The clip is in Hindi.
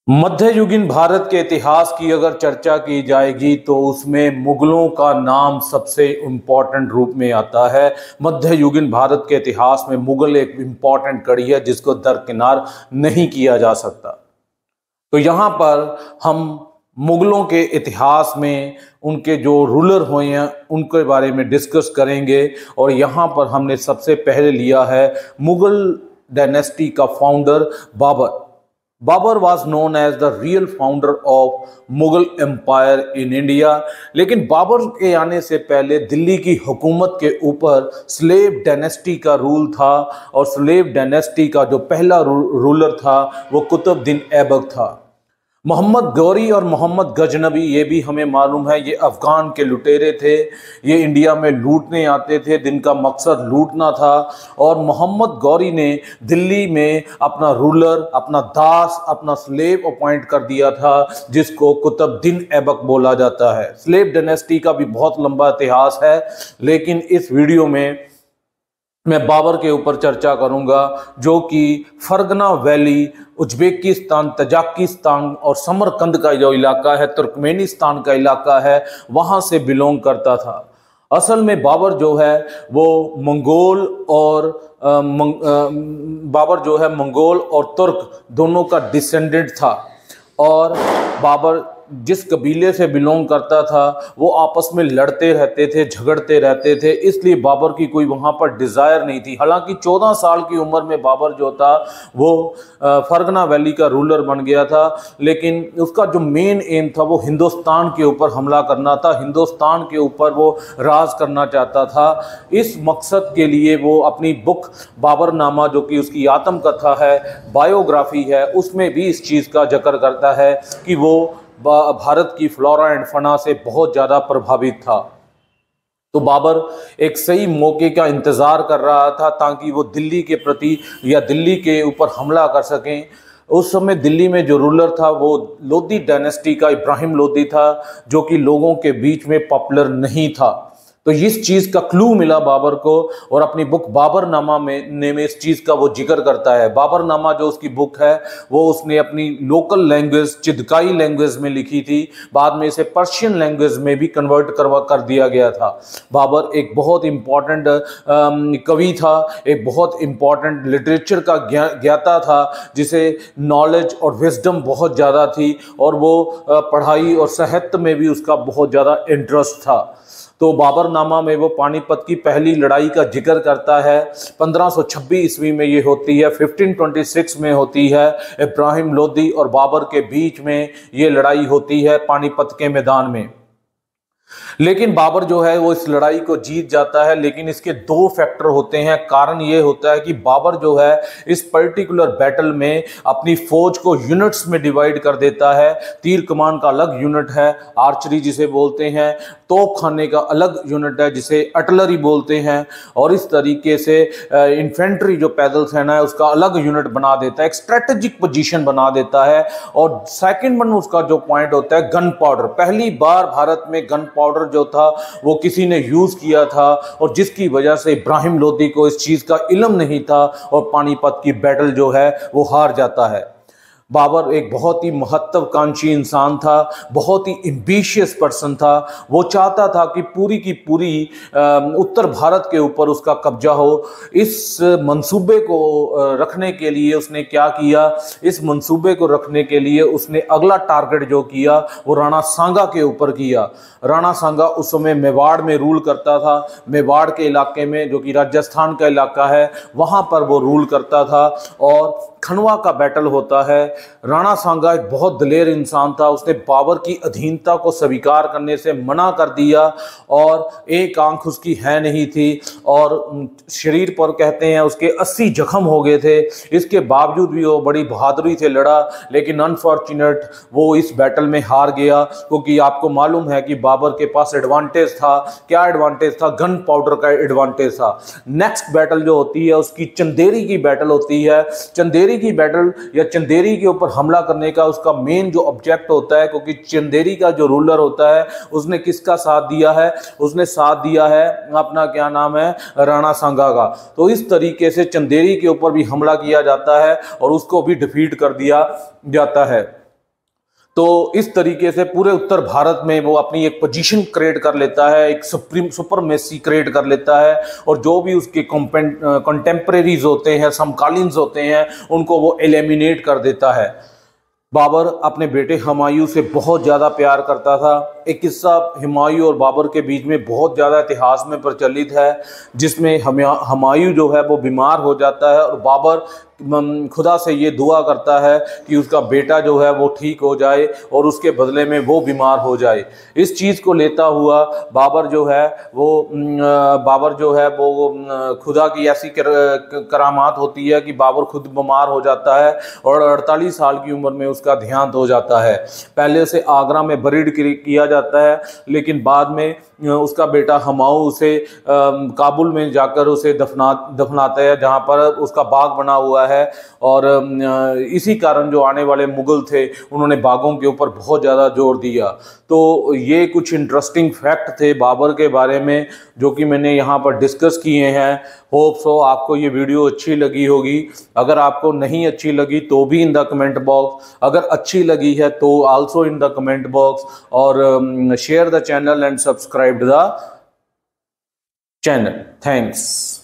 मध्ययुगीन भारत के इतिहास की अगर चर्चा की जाएगी तो उसमें मुगलों का नाम सबसे इम्पोर्टेंट रूप में आता है। मध्ययुगीन भारत के इतिहास में मुगल एक इम्पोर्टेंट कड़ी है जिसको दरकिनार नहीं किया जा सकता। तो यहाँ पर हम मुगलों के इतिहास में उनके जो रूलर हुए हैं उनके बारे में डिस्कस करेंगे। और यहाँ पर हमने सबसे पहले लिया है मुगल डायनेस्टी का founder Babur. Babur was known as the real founder of Mughal empire in India. लेकिन बाबर के आने से पहले दिल्ली की हुकूमत के ऊपर स्लेव डायनेस्टी का रूल था और स्लेव डायनेस्टी का जो पहला रूलर था वो कुतुबुद्दीन ऐबक था। मोहम्मद गौरी और मोहम्मद गजनबी ये भी हमें मालूम है, ये अफ़गान के लुटेरे थे। ये इंडिया में लूटने आते थे, जिनका मकसद लूटना था। और मोहम्मद गौरी ने दिल्ली में अपना रूलर, अपना दास, अपना स्लेव अपॉइंट कर दिया था जिसको कुतुबुद्दीन ऐबक बोला जाता है। स्लेव डायनेस्टी का भी बहुत लंबा इतिहास है, लेकिन इस वीडियो में मैं बाबर के ऊपर चर्चा करूंगा जो कि फरगना वैली, उज्बेकिस्तान, तजाकिस्तान और समरकंद का जो इलाका है, तुर्कमेनिस्तान का इलाका है, वहाँ से बिलोंग करता था। असल में बाबर जो है वो मंगोल और मंगोल और तुर्क दोनों का डिसेंडेंट था। और बाबर जिस कबीले से बिलोंग करता था वो आपस में लड़ते रहते थे, झगड़ते रहते थे, इसलिए बाबर की कोई वहाँ पर डिज़ायर नहीं थी। हालांकि 14 साल की उम्र में बाबर जो था वो फरगना वैली का रूलर बन गया था, लेकिन उसका जो मेन एम था वो हिंदुस्तान के ऊपर हमला करना था, हिंदुस्तान के ऊपर वो राज करना चाहता था। इस मकसद के लिए वो अपनी बुक बाबरनामा, जो कि उसकी आत्मकथा है, बायोग्राफी है, उसमें भी इस चीज़ का जिक्र करता है कि वो भारत की फ्लोरा एंड फना से बहुत ज़्यादा प्रभावित था। तो बाबर एक सही मौके का इंतज़ार कर रहा था ताकि वो दिल्ली के प्रति या दिल्ली के ऊपर हमला कर सकें। उस समय दिल्ली में जो रूलर था वो लोधी डायनेस्टी का इब्राहिम लोधी था, जो कि लोगों के बीच में पॉपुलर नहीं था। तो इस चीज़ का क्लू मिला बाबर को और अपनी बुक बाबरनामा में इस चीज़ का वो जिक्र करता है। बाबरनामा जो उसकी बुक है वो उसने अपनी लोकल लैंग्वेज चिदकाई लैंग्वेज में लिखी थी, बाद में इसे पर्शियन लैंग्वेज में भी कन्वर्ट कर दिया गया था। बाबर एक बहुत इम्पॉर्टेंट कवि था, एक बहुत इम्पॉर्टेंट लिटरेचर का ज्ञाता था, जिसे नॉलेज और विजडम बहुत ज़्यादा थी और वो पढ़ाई और साहित्य में भी उसका बहुत ज़्यादा इंटरेस्ट था। तो बाबरनामा में वो पानीपत की पहली लड़ाई का जिक्र करता है। 1526 ईस्वी में ये होती है, 1526 में होती है। इब्राहिम लोधी और बाबर के बीच में ये लड़ाई होती है पानीपत के मैदान में। लेकिन बाबर जो है वो इस लड़ाई को जीत जाता है, लेकिन इसके दो फैक्टर होते हैं। कारण ये होता है कि बाबर जो है इस पर्टिकुलर बैटल में अपनी फौज को यूनिट्स में डिवाइड कर देता है। तीर कमान का अलग यूनिट है, आर्चरी जिसे बोलते हैं, तोप खाने का अलग यूनिट है जिसे अटलरी बोलते हैं, और इस तरीके से इन्फेंट्री जो पैदल सेना है उसका अलग यूनिट बना देता है, एक स्ट्रेटेजिक पोजीशन बना देता है। और सेकंड वन उसका जो पॉइंट होता है गन पाउडर। पहली बार भारत में गन पाउडर जो था वो किसी ने यूज किया था, और जिसकी वजह से इब्राहिम लोधी को इस चीज का इल्म नहीं था और पानीपत की बैटल जो है वो हार जाता है। बाबर एक बहुत ही महत्वाकांक्षी इंसान था, बहुत ही एम्बिशियस पर्सन था। वो चाहता था कि पूरी की पूरी उत्तर भारत के ऊपर उसका कब्जा हो। इस मंसूबे को रखने के लिए उसने क्या किया, इस मंसूबे को रखने के लिए उसने अगला टारगेट जो किया वो राणा सांगा के ऊपर किया। राणा सांगा उस समय मेवाड़ में रूल करता था। मेवाड़ के इलाके में, जो कि राजस्थान का इलाका है, वहाँ पर वो रूल करता था। और खनवा का बैटल होता है। राणा सांगा एक बहुत दलेर इंसान था, उसने बाबर की अधीनता को स्वीकार करने से मना कर दिया, और एक आंख उसकी है नहीं थी और शरीर पर कहते हैं उसके 80 जख्म हो गए थे। इसके बावजूद भी वो बड़ी बहादुरी से लड़ा, लेकिन अनफॉर्चुनेट वो इस बैटल में हार गया, क्योंकि आपको मालूम है कि बाबर के पास एडवांटेज था। क्या एडवांटेज था? गन पाउडर का एडवांटेज था। नेक्स्ट बैटल जो होती है उसकी चंदेरी की बैटल होती है। चंदेरी की बैटल या चंदेरी के ऊपर हमला करने का उसका मेन जो ऑब्जेक्ट होता है, क्योंकि चंदेरी का जो रूलर होता है उसने किसका साथ दिया है? उसने साथ दिया है अपना क्या नाम है, राणा सांगा का। तो इस तरीके से चंदेरी के ऊपर भी हमला किया जाता है और उसको भी डिफीट कर दिया जाता है। तो इस तरीके से पूरे उत्तर भारत में वो अपनी एक पोजीशन क्रिएट कर लेता है, एक सुपरमेसी क्रिएट कर लेता है, और जो भी उसके कंटेम्परेरीज होते हैं, समकालीन होते हैं, उनको वो एलिमिनेट कर देता है। बाबर अपने बेटे हुमायूं से बहुत ज़्यादा प्यार करता था। एक किस्सा हुमायूं और बाबर के बीच में बहुत ज़्यादा इतिहास में प्रचलित है, जिसमें हुमायूं जो है वो बीमार हो जाता है और बाबर खुदा से ये दुआ करता है कि उसका बेटा जो है वो ठीक हो जाए और उसके बदले में वो बीमार हो जाए। इस चीज़ को लेता हुआ बाबर जो है वो खुदा की ऐसी करामात होती है कि बाबर खुद बीमार हो जाता है और 48 साल की उम्र में उसका देहांत हो जाता है। पहले से आगरा में बरीड किया जाता है, लेकिन बाद में उसका बेटा हुमायूं उसे काबुल में जाकर उसे दफनाता है, जहाँ पर उसका बाग बना हुआ है। और इसी कारण जो आने वाले मुगल थे उन्होंने बागों के ऊपर बहुत ज़्यादा जोर दिया। तो ये कुछ इंटरेस्टिंग फैक्ट थे बाबर के बारे में जो कि मैंने यहाँ पर डिस्कस किए हैं। होप सो आपको ये वीडियो अच्छी लगी होगी। अगर आपको नहीं अच्छी लगी तो भी इन द कमेंट बॉक्स, अगर अच्छी लगी है तो also in the comment box, और share the channel and subscribe the channel. Thanks.